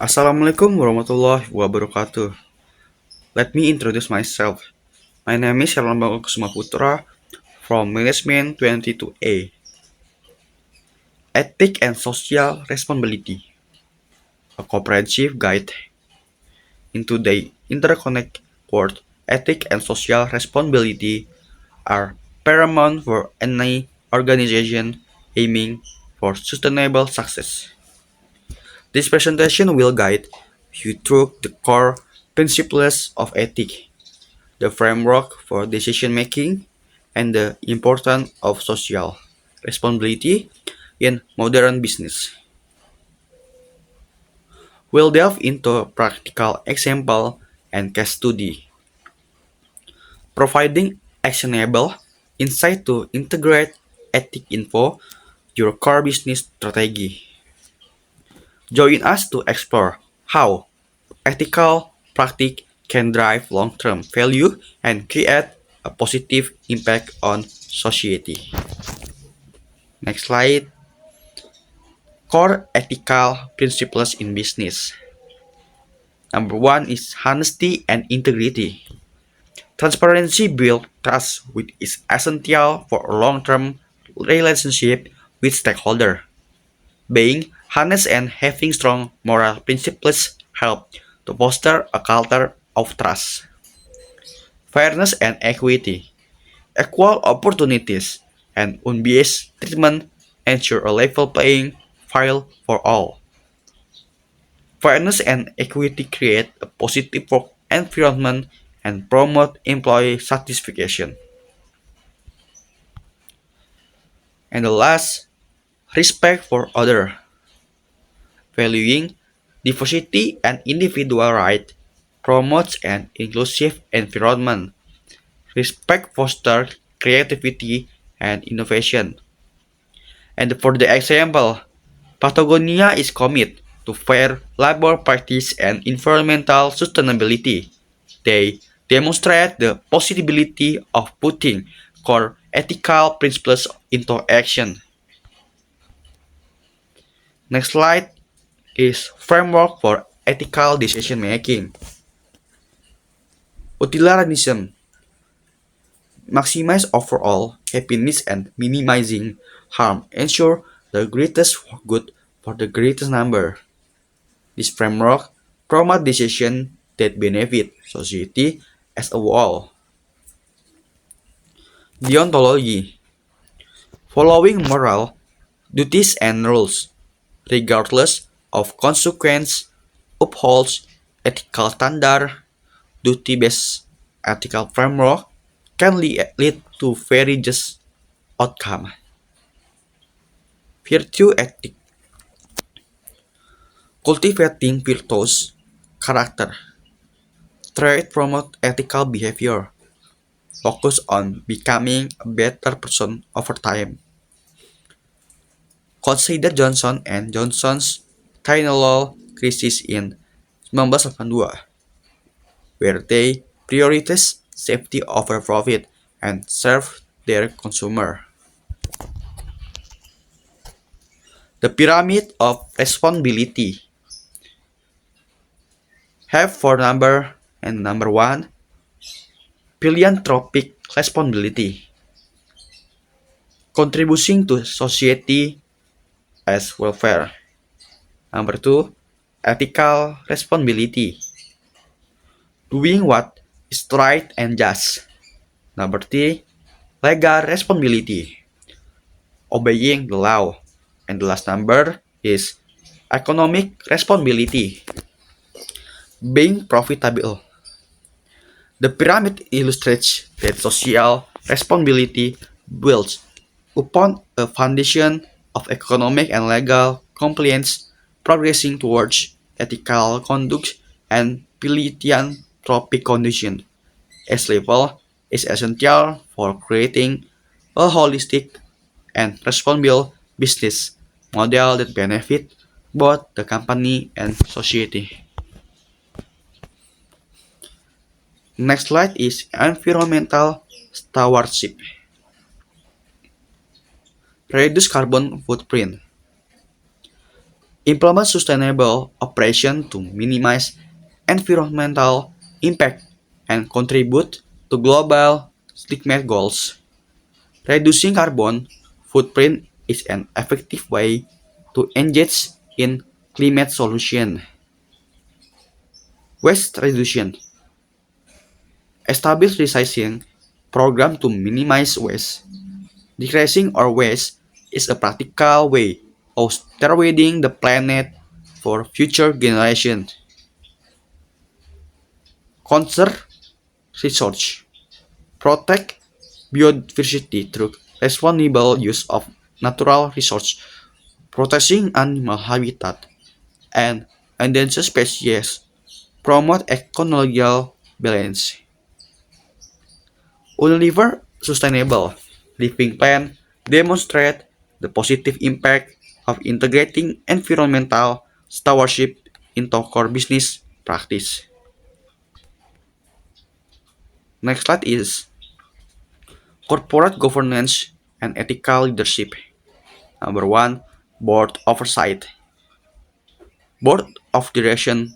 Assalamualaikum warahmatullahi wabarakatuh. Let me introduce myself. My name is Shalom Kusuma Putra from Management 22A. Ethic and Social Responsibility, a comprehensive guide into the interconnected world. Ethic and social responsibility are paramount for any organization aiming for sustainable success. This presentation will guide you through the core principles of ethics, the framework for decision making, and the importance of social responsibility in modern business. We'll delve into practical example and case study, providing actionable insight to integrate ethic info your core business strategy. Join us to explore how ethical practice can drive long-term value and create a positive impact on society. Next slide. Core ethical principles in business. Number one is honesty and integrity. Transparency builds trust, which is essential for a long-term relationship with stakeholders. Being honest and having strong moral principles help to foster a culture of trust. Fairness and equity. Equal opportunities and unbiased treatment ensure a level playing field for all. Fairness and equity create a positive work environment and promote employee satisfaction. And the last, respect for others. Valuing diversity and individual rights promotes an inclusive environment. Respect fosters creativity and innovation. And for the example, Patagonia is committed to fair labor practice and environmental sustainability. They demonstrate the possibility of putting core ethical principles into action. Next slide is framework for ethical decision making. Utilitarianism maximize overall happiness and minimizing harm ensure the greatest good for the greatest number. This framework promotes decisions that benefit society as a whole. Deontology following moral duties and rules, regardless of consequence, upholds ethical standard. Duty-based ethical framework can lead to very just outcome. Virtue ethic cultivating virtuous character. Trait promote ethical behavior. Focus on becoming a better person over time. Consider Johnson and Johnson's Tylenol crisis in 1982, where they prioritize safety over profit and serve their consumer. The pyramid of responsibility have four number and number one, philanthropic responsibility, contributing to society as welfare. Number two, ethical responsibility, doing what is right and just. Number three, legal responsibility, obeying the law. And the last number is economic responsibility, being profitable. The pyramid illustrates that social responsibility builds upon a foundation of economic and legal compliance, progressing towards ethical conduct and philanthropic condition. S level is essential for creating a holistic and responsible business model that benefit both the company and society. Next slide is environmental stewardship. Reduce carbon footprint. Implement sustainable operation to minimize environmental impact and contribute to global climate goals. Reducing carbon footprint is an effective way to engage in climate solution. Waste reduction. Establish recycling program to minimize waste. Decreasing our waste is a practical way of steering the planet for future generations. Conserve resource. Protect biodiversity through responsible use of natural resources, protecting animal habitat and endangered species, promote ecological balance. Unilever Sustainable Living Plan demonstrate the positive impact of integrating environmental stewardship into core business practice. Next slide is corporate governance and ethical leadership. Number one, board oversight. Board of direction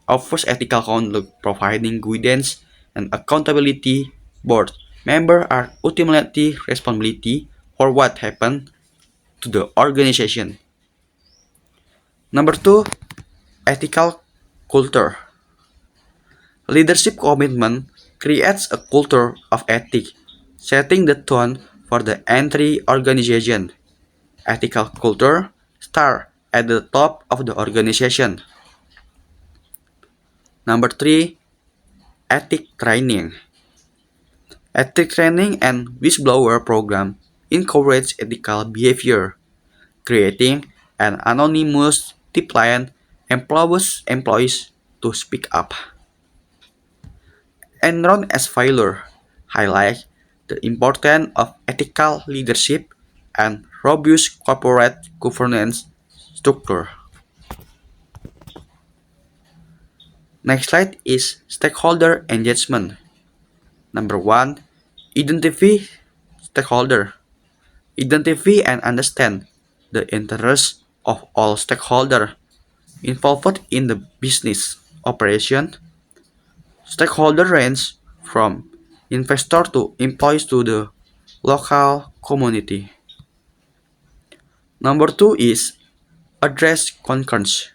offers ethical conduct, providing guidance and accountability. Board members are ultimately responsibility for what happened to the organization. Number two, ethical culture. Leadership commitment creates a culture of ethics, setting the tone for the entire organization. Ethical culture start at the top of the organization. Number three, ethic training. Ethic training and whistleblower program encourage ethical behavior, creating an anonymous tipline empowers employees to speak up. Enron as failure highlight the importance of ethical leadership and robust corporate governance structure. Next slide is stakeholder engagement. Number one, identify stakeholder. Identify and understand the interests of all stakeholders involved in the business operation. Stakeholder range from investor to employees to the local community. Number two is address concerns.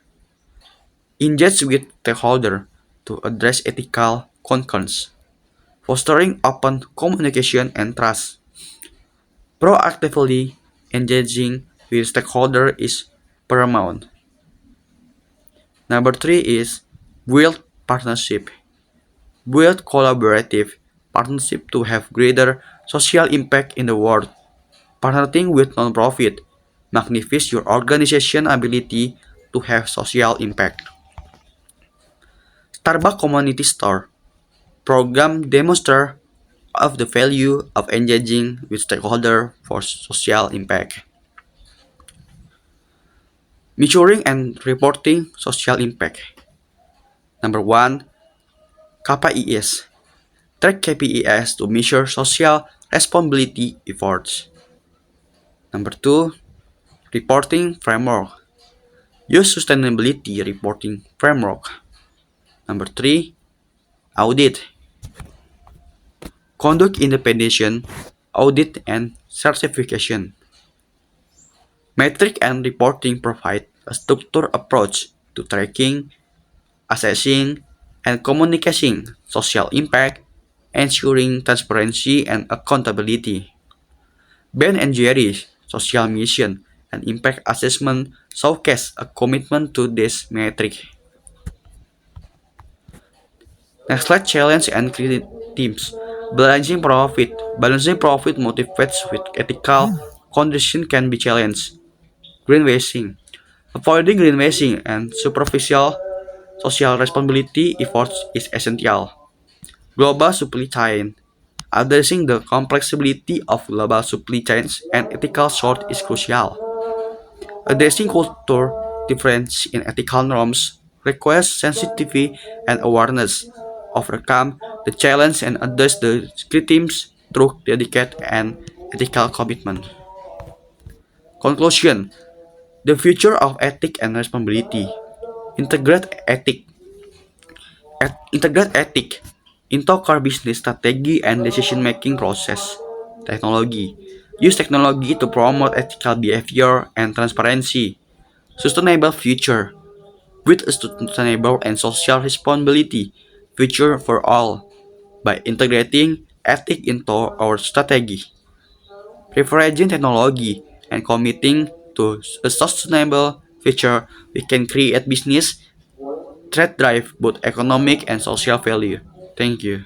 Engage with stakeholders to address ethical concerns, fostering open communication and trust. Proactively engaging with stakeholders is paramount. Number three is build partnership. Build collaborative partnership to have greater social impact in the world. Partnering with nonprofit magnifies your organization ability to have social impact. Starbucks Community Store program demonstrate of the value of engaging with stakeholders for social impact. Measuring and reporting social impact. Number one, KPIs. Track KPIs to measure social responsibility efforts. Number two, reporting framework. Use sustainability reporting framework. Number three, audit. Conduct independent audit and certification. Metric and reporting provide a structured approach to tracking, assessing, and communicating social impact, ensuring transparency and accountability. Ben and Jerry's social mission and impact assessment showcase a commitment to this metric. Next slide, challenge and create teams. Balancing profit motivates with ethical condition can be challenged. Greenwashing. Avoiding greenwashing and superficial social responsibility efforts is essential. Global supply chain. Addressing the complexity of global supply chains and ethical sort is crucial. Addressing culture difference in ethical norms requires sensitivity and awareness. Overcome the challenge and address the criticisms through dedicated and ethical commitment. Conclusion. The future of ethic and responsibility. Integrate ethic. Integrate ethic into core business strategy and decision-making process. Technology. Use technology to promote ethical behavior and transparency. Sustainable future. With a sustainable and social responsibility future for all by integrating ethic into our strategy. Leveraging technology and committing to a sustainable future, we can create business that drive both economic and social value. Thank you.